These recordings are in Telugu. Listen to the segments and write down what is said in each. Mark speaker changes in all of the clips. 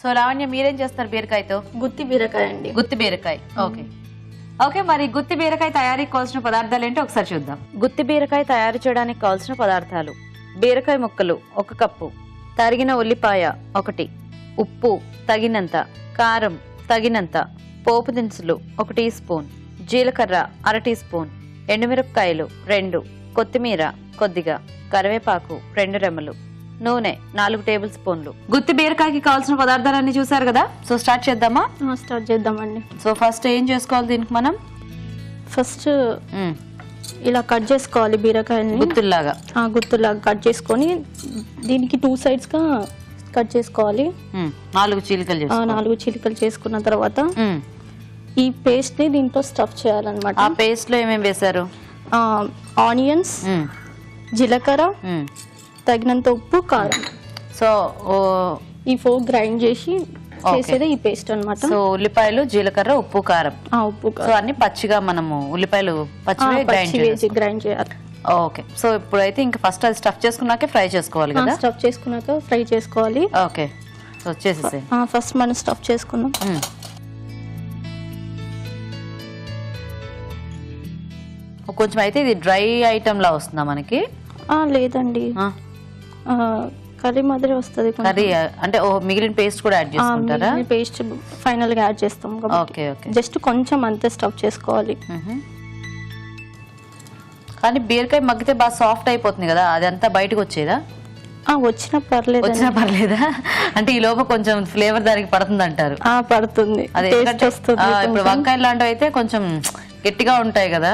Speaker 1: సో లావణ్య మీరేం చేస్తారు బీరకాయతో?
Speaker 2: గుత్తి బీరకాయ అండి.
Speaker 1: గుత్తి బీరకాయ. ఓకే ఓకే, మరి గుత్తి బీరకాయ తయారీకి కావాల్సిన పదార్థాలు ఏంటో ఒకసారి చూద్దాం. గుత్తి బీరకాయ తయారు చేయడానికి కావాల్సిన పదార్థాలు: బీరకాయ ముక్కలు 1 కప్పు, తరిగిన ఉల్లిపాయ 1, ఉప్పు తగినంత, కారం తగినంత, పోపు దినుసులు 1 టీ స్పూన్, జీలకర్ర 1/2 టీ స్పూన్, ఎండుమిరపకాయలు 2, కొత్తిమీర కొద్దిగా, కరివేపాకు 2 రెమ్మలు, నూనె 4 టేబుల్ స్పూన్లు. గుత్తి బీరకాయకి కావాల్సిన పదార్థాలన్నీ చూసారు కదా, సో స్టార్ట్ చేద్దామా?
Speaker 2: స్టార్ట్ చేద్దామండి.
Speaker 1: సో ఫస్ట్ ఏం చేసుకోవాలి దీనికి మనం?
Speaker 2: ఫస్ట్ ఇలా కట్ చేసుకోవాలి బీరకాయని,
Speaker 1: గుత్తుల్లాగా.
Speaker 2: గుత్తులాగా కట్ చేసుకొని దీనికి 2 sides గా కట్ చేసుకోవాలి.
Speaker 1: 4 చీలికలు
Speaker 2: 4 చీలికలు చేసుకున్న తర్వాత ఈ పేస్ట్ ని దీంట్లో స్టఫ్ చేయాలన్నమాట.
Speaker 1: ఆ పేస్ట్ లో ఏమేమి వేశారు?
Speaker 2: ఆనియన్స్, జీలకర్ర, తగినంత ఉప్పు, కారం.
Speaker 1: సో
Speaker 2: ఈ 4 గ్రైండ్ చేసి చేసేదే ఈ పేస్ట్ అన్నమాట.
Speaker 1: సో ఉల్లిపాయలు, జీలకర్ర, ఉప్పు, కారం.
Speaker 2: ఉప్పు,
Speaker 1: సో అన్ని పచ్చిగా మనము ఉల్లిపాయలు పచ్చిగా
Speaker 2: గ్రైండ్ చేయాలి.
Speaker 1: ఓకే, సో ఇప్పుడైతే ఇంకా ఫస్ట్ అది స్టఫ్ చేసుకున్నాకే ఫ్రై చేసుకోవాలి కదా?
Speaker 2: స్టఫ్ చేసుకున్నాక ఫ్రై చేసుకోవాలి.
Speaker 1: ఓకే, సో వచ్చేసి
Speaker 2: ఫస్ట్ మనం స్టఫ్ చేసుకుందాం.
Speaker 1: కొంచెం అయితే ఇది డ్రై ఐటమ్ లా వస్తుందా మనకి?
Speaker 2: లేదండి, కర్రీ మాదిరి వస్తుంది.
Speaker 1: కర్రీ అంటే మిగిలిన పేస్ట్ కూడా యాడ్ చేసుకుంటారా?
Speaker 2: పేస్ట్ ఫైనల్ గా యాడ్ చేస్తాం.
Speaker 1: ఓకే ఓకే,
Speaker 2: జస్ట్ కొంచెం అంతే స్టఫ్ చేసుకోవాలి.
Speaker 1: కానీ బీరకాయ మగ్గితే బాగా సాఫ్ట్ అయిపోతుంది కదా, అది అంతా బయటకు వచ్చేదా?
Speaker 2: వచ్చినా
Speaker 1: పర్లేదా? అంటే ఈ లోపల కొంచెం ఫ్లేవర్ దానికి పడుతుంది అంటారు.
Speaker 2: పడుతుంది,
Speaker 1: అదే. ఇప్పుడు వంకాయ లాంటివి అయితే కొంచెం గట్టిగా ఉంటాయి కదా,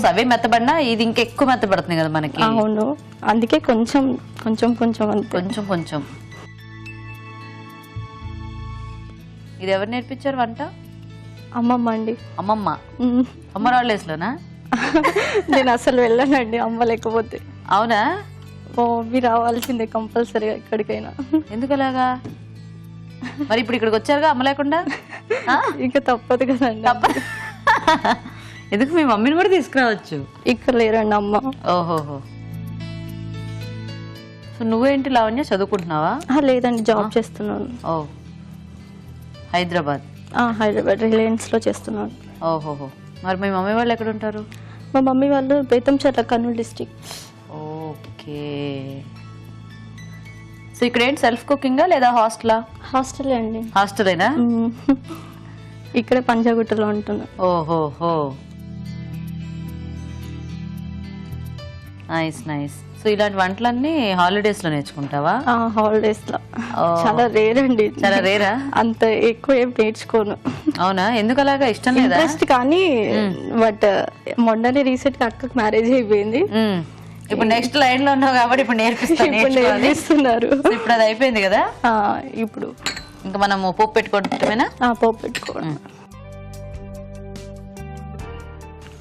Speaker 1: అవే మెత్తబడినా ఇది ఇంకా ఎక్కువ మెత్తబడుతుంది కదా మనకి.
Speaker 2: అవును, అందుకే కొంచెం కొంచెం కొంచెం
Speaker 1: కొంచెం కొంచెం. ఇది ఎవరు నేర్పించారు వంట?
Speaker 2: అమ్మమ్మ అండి.
Speaker 1: అమ్మమ్మ? అమ్మ రాళ్ళేస్లోనా?
Speaker 2: నేను అసలు వెళ్ళానండి అమ్మ లేకపోతే.
Speaker 1: అవునా?
Speaker 2: మీరు రావాల్సిందే కంపల్సరీగా ఎక్కడికైనా.
Speaker 1: ఎందుకు అలాగా? మరి ఇప్పుడు ఇక్కడికి వచ్చారుగా అమ్మ లేకుండా?
Speaker 2: ఇంకా తప్పదు కదండి.
Speaker 1: తప్పదు. ఎందుకు, మీ మమ్మీని కూడా తీసుకురావచ్చు.
Speaker 2: ఇక్కడ లేరండి అమ్మ.
Speaker 1: ఓహోహో, సో నువ్వేంటి లావణ్య, చదువుకుంటున్నావా?
Speaker 2: లేదండి, జాబ్ చేస్తున్నాను.
Speaker 1: ఓ, హైదరాబాద్
Speaker 2: రిలయన్స్ లో చేస్తున్నాను.
Speaker 1: ఓహోహో, మరి మీ మమ్మీ వాళ్ళు ఎక్కడ ఉంటారు?
Speaker 2: మా మమ్మీ వాళ్ళు Betamcherla, Kurnool district.
Speaker 1: Okay, so ఇక్కడ ఏంటి, సెల్ఫ్ కుకింగా లేదా హాస్టలా?
Speaker 2: హాస్టల్ అండి.
Speaker 1: హాస్టలేనా?
Speaker 2: ఇక్కడే పంజాగుట్టలో ఉంటున్నా.
Speaker 1: ఓహోహో, నైస్ నైస్. సో ఇలాంటి వంటలన్నీ హాలిడేస్ లో నేర్చుకుంటావా?
Speaker 2: హాలిడేస్ లో. చాలా రేర్ అండి.
Speaker 1: చాలా రేరా?
Speaker 2: అంత ఎక్కువ ఏం నేర్చుకోను.
Speaker 1: అవునా? ఎందుకు అలాగా, ఇష్టం లేదా?
Speaker 2: ఇంట్రెస్ట్ కానీ, బట్ మొన్ననే రీసెంట్ గా అక్కకి మ్యారేజ్ అయిపోయింది.
Speaker 1: ఇప్పుడు నెక్స్ట్ లైన్ లో ఉన్నావు కాబట్టి ఇప్పుడు నేర్పిస్తున్నారు. ఇప్పుడు అది అయిపోయింది కదా,
Speaker 2: ఇప్పుడు
Speaker 1: ఇంకా మనం పోపు పెట్టుకోవటమేనా?
Speaker 2: పోపు పెట్టుకోవడం.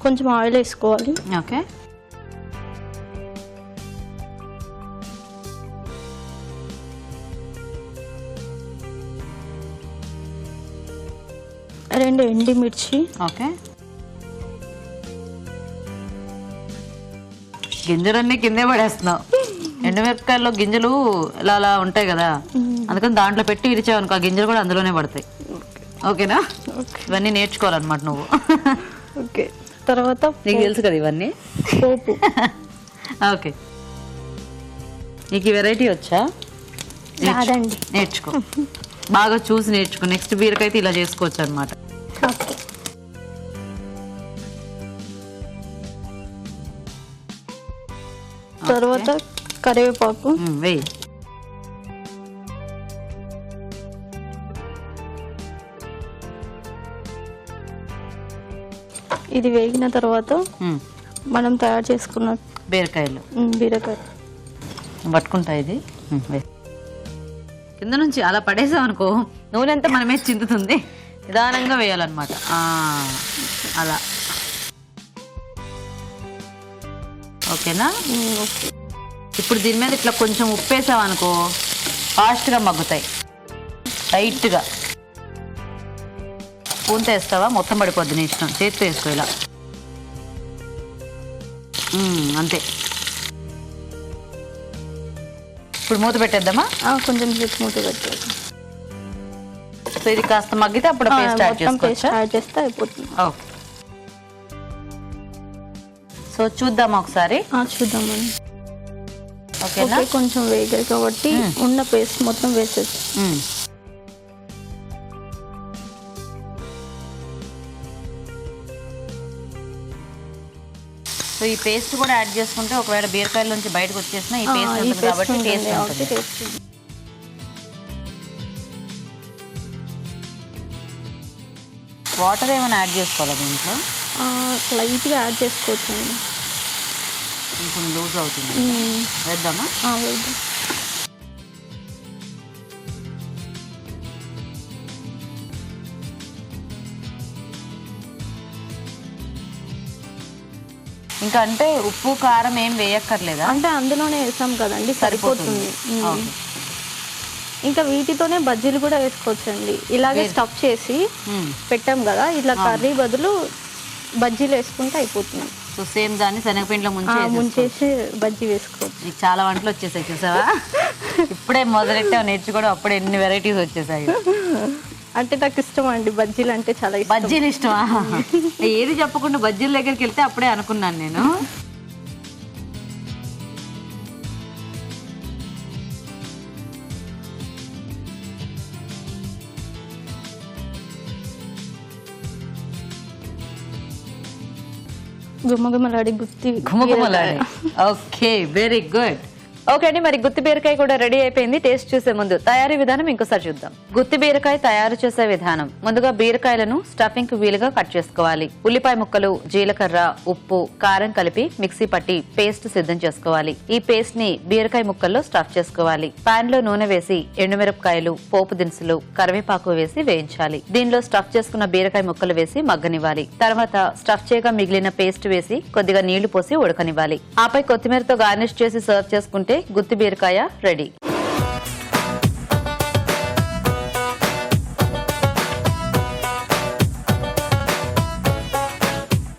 Speaker 2: కొంచెం ఆయిల్ వేసుకోవాలి.
Speaker 1: ఓకే,
Speaker 2: రెండు ఎండుమిర్చి.
Speaker 1: ఓకే, గింజలన్నీ కిందే పడేస్తున్నావు. ఎండుమిరపకాయల్లో గింజలు ఇలా అలా ఉంటాయి కదా, అందుకని దాంట్లో పెట్టి ఇరిచావనుకో ఆ గింజలు కూడా అందులోనే పడతాయి. ఓకేనా? ఇవన్నీ నేర్చుకోవాలన్నమాట నువ్వు.
Speaker 2: ఓకే, తర్వాత
Speaker 1: నీకు తెలుసు కదా ఇవన్నీ.
Speaker 2: పోపు.
Speaker 1: ఓకే, నీకు వెరైటీ వచ్చా? నేర్చుకో, బాగా చూసి నేర్చుకో. నెక్స్ట్ బీరకైతే ఇలా చేసుకోవచ్చు అనమాట.
Speaker 2: తర్వాత కరివేపాకు
Speaker 1: వేయి.
Speaker 2: ఇది వేగిన తర్వాత మనం తయారు చేసుకున్న బీరకాయ
Speaker 1: పట్టుకుంటా. ఇది కింద నుంచి అలా పడేసామనుకో నూనె అంతా మనమే చిందుతుంది. నిదానంగా వేయాలన్నమాట. అలా ఓకేనా? ఇప్పుడు దీని మీద ఇట్లా కొంచెం ఉప్పు వేసామనుకో ఫాస్ట్గా మగ్గుతాయి. టైట్గా స్పూన్తో వేస్తావా? మొత్తం పడిపోద్ది, నీ ఇష్టం. చేతితో వేసుకో ఇలా. అంతే. ఇప్పుడు మూత పెట్టేద్దామా?
Speaker 2: కొంచెం సేపు మూత పెట్టేద్దాం.
Speaker 1: ఇది కాస్త మగ్గితే అప్పుడు పేస్ట్ యాడ్
Speaker 2: మొత్తం పేస్ట్
Speaker 1: చేసుకోవచ్చా?
Speaker 2: యాడ్ చేస్తే అయిపోతుంది.
Speaker 1: ఓకే. సో చూద్దాం ఒకసారి.
Speaker 2: చూద్దామండి.
Speaker 1: ఓకేనా?
Speaker 2: ఓకే, కొంచెం వేగాయి కాబట్టి ఉన్న పేస్ట్ మొత్తం వేసేసి
Speaker 1: సో ఈ పేస్ట్ కూడా యాడ్ చేసుకుంటే ఒకవేళ బీరకాయల నుంచి బయటకు వచ్చేసిన ఈ పేస్ట్ ఉంటుంది కాబట్టి టేస్ట్ ఉంటుంది. వాటర్ ఏమైనా యాడ్ చేసుకోవాలా దీంట్లో?
Speaker 2: లైట్గా యాడ్ చేసుకోవచ్చు అండి.
Speaker 1: కొంచెం లూజ్ అవుతుంది. వేద్దామా?
Speaker 2: వేద్దాం.
Speaker 1: ఇంకా అంటే ఉప్పు కారం ఏం వేయక్కర్లేదా?
Speaker 2: అంటే అందులోనే వేసాం కదండి, సరిపోతుంది. ఇంకా వీటితోనే బజ్జీలు కూడా వేసుకోవచ్చండి. ఇలాగే స్టఫ్ చేసి పెట్టాం కదా, ఇట్లా కర్రీ బదులు బజ్జీలు వేసుకుంటే అయిపోతుంది.
Speaker 1: సో సేమ్ దాన్ని శనగపిండిలో
Speaker 2: ముంచేసి బజ్జీ వేసుకోవచ్చు.
Speaker 1: నీకు చాలా వంటలు వచ్చేసాయి చూసావా? ఇప్పుడే మొదలెట్టావు నేర్చుకోవడం, అప్పుడే ఎన్ని వెరైటీస్ వచ్చేసాయి.
Speaker 2: అంటే నాకు ఇష్టం అండి, బజ్జీలు అంటే చాలా ఇష్టం.
Speaker 1: బజ్జీలు ఇష్టమా? ఏది చెప్పకుండా బజ్జీల దగ్గరికి వెళ్తే అప్పుడే అనుకున్నాను నేను.
Speaker 2: గుమ్మగుమ్మలాడి
Speaker 1: గుమ్మగుమ్మలాడి. Okay, very good. ఓకే అండి, మరి గుత్తి బీరకాయ కూడా రెడీ అయిపోయింది. టేస్ట్ చూసే ముందు తయారీ విధానం ఇంకోసారి చూద్దాం. గుత్తి బీరకాయ తయారు చేసే విధానం: ముందుగా బీరకాయలను స్టఫింగ్ కు వీలుగా కట్ చేసుకోవాలి. ఉల్లిపాయ ముక్కలు, జీలకర్ర, ఉప్పు, కారం కలిపి మిక్సీ పట్టి పేస్ట్ సిద్ధం చేసుకోవాలి. ఈ పేస్ట్ ని బీరకాయ ముక్కల్లో స్టఫ్ చేసుకోవాలి. పాన్ లో నూనె వేసి ఎండుమిరపకాయలు, పోపు దినుసులు, కరివేపాకు వేసి వేయించాలి. దీనిలో స్టఫ్ చేసుకున్న బీరకాయ ముక్కలు వేసి మగ్గనివ్వాలి. తర్వాత స్టఫ్ చేయగా మిగిలిన పేస్ట్ వేసి కొద్దిగా నీళ్లు పోసి ఉడకనివ్వాలి. ఆపై కొత్తిమీరతో గార్నిష్ చేసి సర్వ్ చేసుకుంటే గుత్తి బీరకాయ రెడీ.